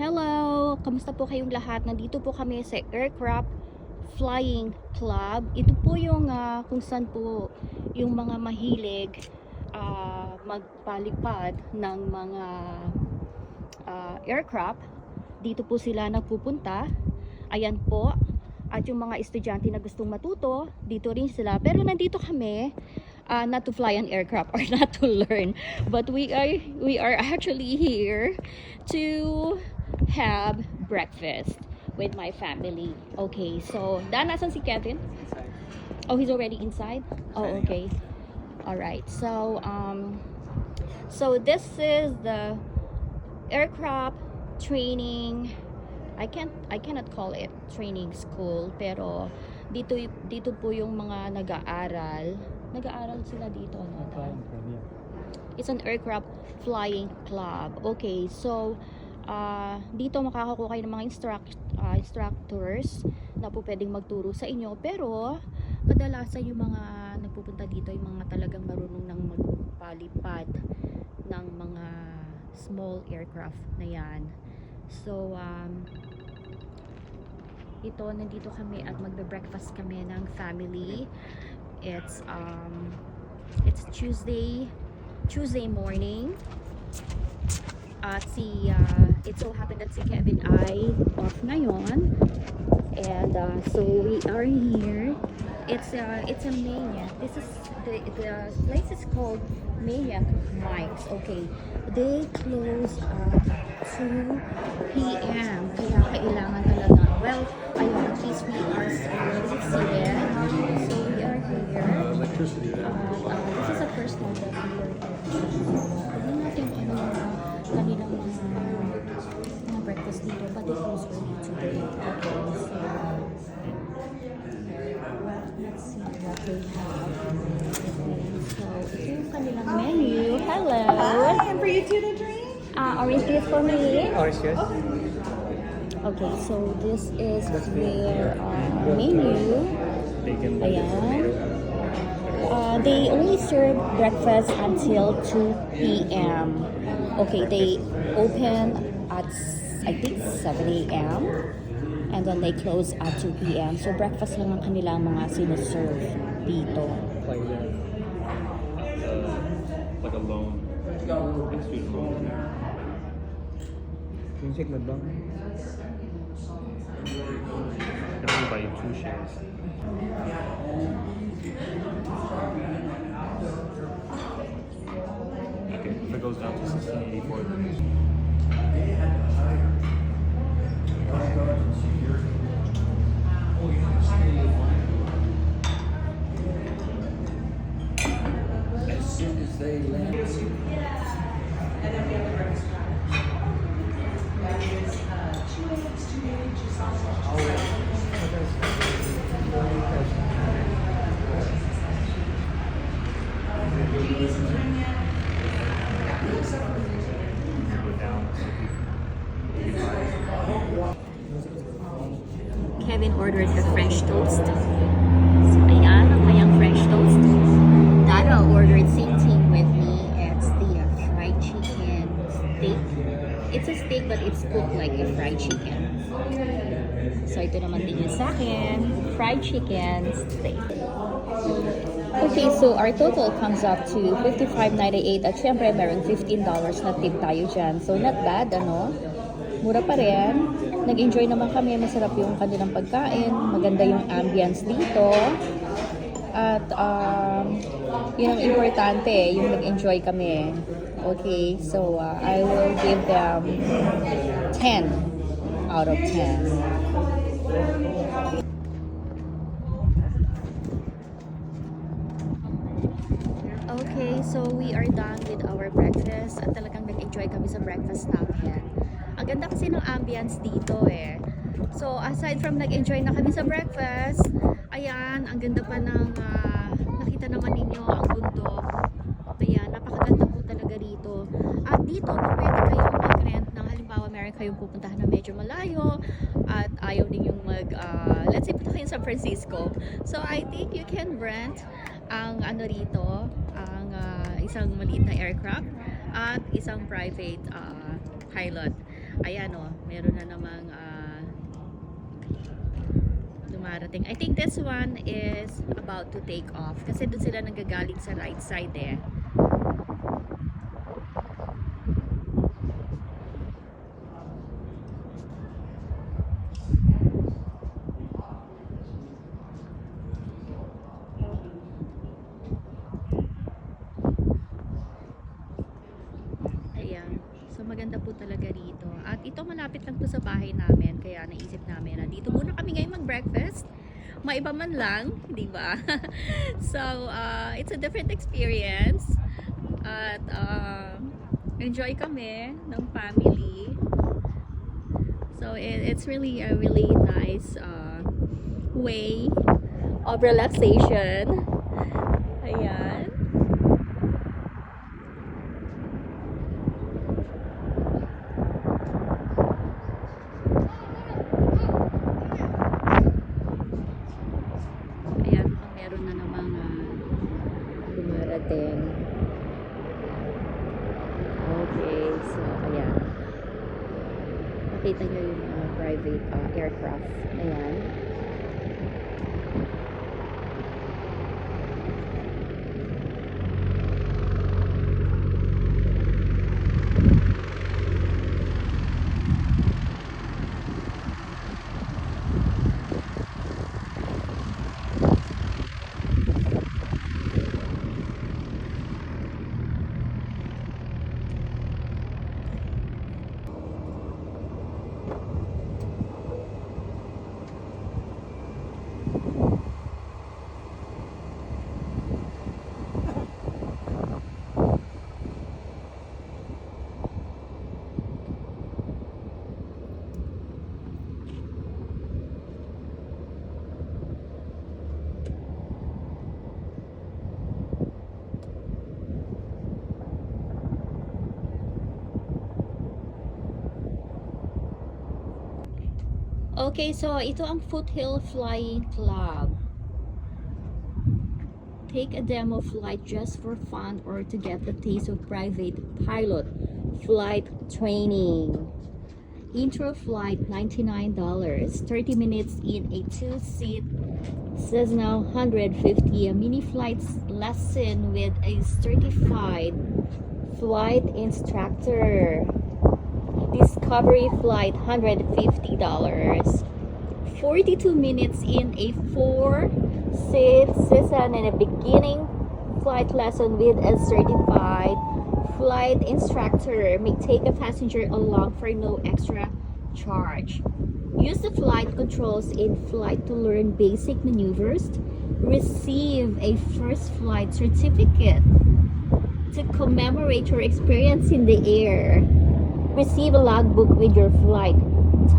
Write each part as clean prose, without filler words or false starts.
Hello! Kamusta po kayong lahat? Nandito po kami sa Aircraft Flying Club. Ito po yung kung saan po yung mga mahilig magpalipad ng mga aircraft. Dito po sila nagpupunta. Ayan po. At yung mga estudyante na gustong matuto, dito rin sila. Pero nandito kami not to fly an aircraft or not to learn, but we are actually here to have breakfast with my family. Okay, so nasan si Kevin? Oh, he's already inside. Oh, okay. All right. So so this is the aircraft training. I cannot call it training school, pero dito po yung mga nag-aaral sila dito, no? It's an aircraft flying club. Okay, so dito makakakuha kayo ng mga instructors na po pwedeng magturo sa inyo, pero kadalasan yung mga nagpupunta dito yung mga talagang marunong ng magpalipad ng mga small aircraft na yan. So nandito kami at magbe-breakfast kami ng family. It's Tuesday morning. It so happened that si Kevin ay off ngayon, and so we are here. It's a Maniac. This is the place is called Maniac Mike's. Okay, they close at 2 p.m. Kaya kailangan talaga. Well, at least we are already seated. So we are here. This is the first time that we are here. Tignan natin kanilang mga breakfast dito, but they close early today. Okay, so let's see what they have. Okay, so ito yung kanilang menu. Hello! Hi, and for you too to drink? Orange juice for me. Orange juice. Okay, so this is their menu. Ayan. They only serve breakfast until 2 p.m. Okay, they open at I think 7 a.m. and then they close at 2 p.m. So breakfast lang ang kanilang mga sineserve dito. Like a loan. Like student loan. Can you check my bank? I can buy 2 shares. Okay, if it goes down to 1684. As soon as they land. Kevin ordered a French toast. So ayan, ang kanyang French toast. Dara ordered same thing with me. It's the fried chicken steak. It's a steak but it's cooked like a fried chicken. So ito naman din yung sa akin, fried chicken steak. Okay, so our total comes up to $55.98 at syempre meron $15 na tip tayo dyan. So not bad, ano? Mura pa rin. Nag-enjoy naman kami, masarap yung kanilang pagkain, maganda yung ambience dito. At yun ang importante, yung nag-enjoy kami. Okay, so I will give them 10 out of 10. Okay, so we are done with our breakfast at talagang nag-enjoy kami sa breakfast namin. Ang ganda kasi ng ambience dito eh. So aside from nag-enjoy na kami sa breakfast, ayan, ang ganda pa ng nakita naman ninyo ang bundok. Ayan, napakaganda po talaga rito. At dito, kung pwede kayong mag-rent ng halimbawa meron kayong pupuntahan na medyo malayo at ayaw din yung let's say punta kayo sa San Francisco. So I think you can rent ang rito, ang isang maliit na aircraft at isang private pilot. Ayan o, meron na namang dumarating. I think this one is about to take off. Kasi doon sila nanggagaling sa right side eh. Ayan. So maganda po talaga rito. At ito malapit lang po sa bahay namin. Kaya naisip namin na dito muna kami ngayon mag-breakfast. Maiba man lang, di ba? So, it's a different experience. At enjoy kami ng family. So, it's really a really nice way of relaxation. Ayan. Ayan, meron na namang dumarating. Okay, so ayan. Nakita nyo yung private aircraft. Ayan. Okay, so ito ang Foothill Flying Club. Take a demo flight just for fun or to get the taste of private pilot flight training. Intro flight $99, 30 minutes in a 2-seat Cessna 150, a mini flight lesson with a certified flight instructor. Discovery flight $150, 42 minutes in a 4-seat Cessna and a beginning flight lesson with a certified flight instructor. May take a passenger along for no extra charge. Use the flight controls in flight to learn basic maneuvers. Receive a first flight certificate to commemorate your experience in the air. Receive a logbook with your flight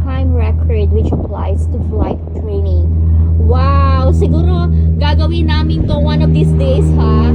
time record which applies to flight training. Wow! Siguro gagawin namin to one of these days, ha?